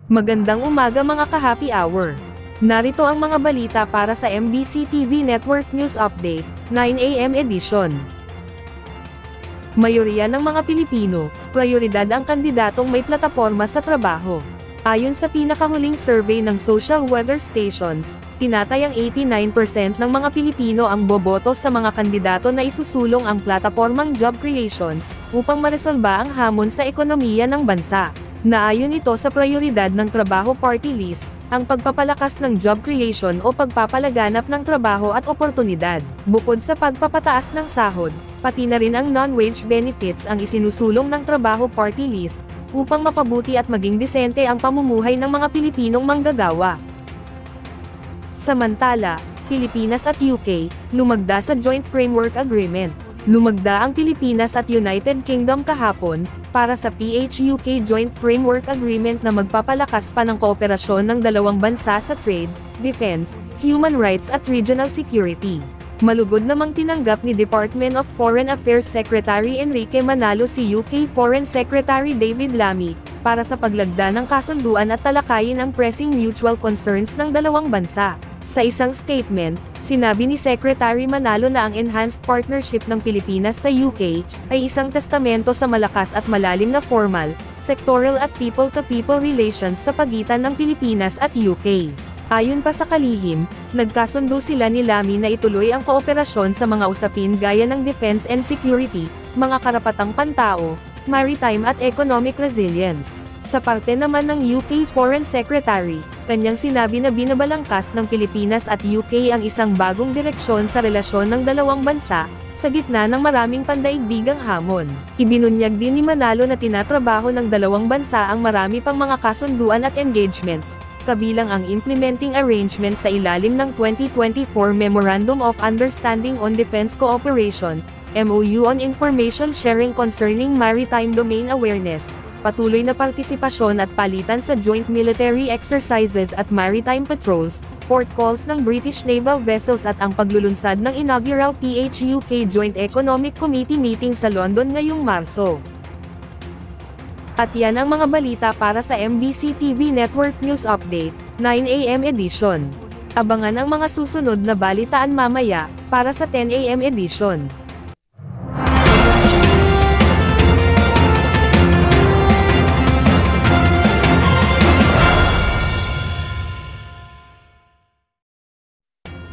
Magandang umaga mga ka-happy hour. Narito ang mga balita para sa MBC TV Network News Update, 9 AM edition. Mayoriya ng mga Pilipino, prioridad ang kandidatong may plataporma sa trabaho. Ayon sa pinakahuling survey ng Social Weather Stations, tinatayang 89% ng mga Pilipino ang boboto sa mga kandidato na isusulong ang platapormang job creation, upang maresolba ang hamon sa ekonomiya ng bansa. Naayon ito sa prioridad ng Trabaho Party List, ang pagpapalakas ng job creation o pagpapalaganap ng trabaho at oportunidad. Bukod sa pagpapataas ng sahod, pati na rin ang non-wage benefits ang isinusulong ng Trabaho Party List, upang mapabuti at maging disente ang pamumuhay ng mga Pilipinong manggagawa. Samantala, Pilipinas at UK, lumagda sa Joint Framework Agreement. Lumagda ang Pilipinas at United Kingdom kahapon, para sa PH-UK Joint Framework Agreement na magpapalakas pa ng kooperasyon ng dalawang bansa sa trade, defense, human rights at regional security. Malugod namang tinanggap ni Department of Foreign Affairs Secretary Enrique Manalo si UK Foreign Secretary David Lammy, para sa paglagda ng kasunduan at talakayin ang pressing mutual concerns ng dalawang bansa. Sa isang statement, sinabi ni Secretary Manalo na ang enhanced partnership ng Pilipinas sa UK ay isang testamento sa malakas at malalim na formal, sectoral at people-to-people relations sa pagitan ng Pilipinas at UK. Ayon pa sa kalihim, nagkasundo sila ni Lammy na ituloy ang kooperasyon sa mga usapin gaya ng defense and security, mga karapatang pantao, maritime at economic resilience. Sa parte naman ng UK Foreign Secretary, kanyang sinabi na binabalangkas ng Pilipinas at UK ang isang bagong direksyon sa relasyon ng dalawang bansa, sa gitna ng maraming pandaigdigang hamon. Ibinunyag din ni Manalo na tinatrabaho ng dalawang bansa ang marami pang mga kasunduan at engagements, kabilang ang implementing arrangement sa ilalim ng 2024 Memorandum of Understanding on Defense Cooperation, MOU on Information Sharing Concerning Maritime Domain Awareness, patuloy na partisipasyon at palitan sa joint military exercises at maritime patrols, port calls ng British naval vessels at ang paglulunsad ng inaugural PH-UK Joint Economic Committee meeting sa London ngayong Marso. At yan ang mga balita para sa MBC TV Network News Update, 9 AM edition. Abangan ang mga susunod na balitaan mamaya, para sa 10 AM edition.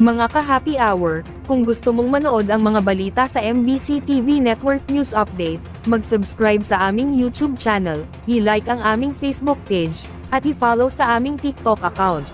Mga ka-happy hour, kung gusto mong manood ang mga balita sa MBC TV Network News Update, mag-subscribe sa aming YouTube channel, i-like ang aming Facebook page, at i-follow sa aming TikTok account.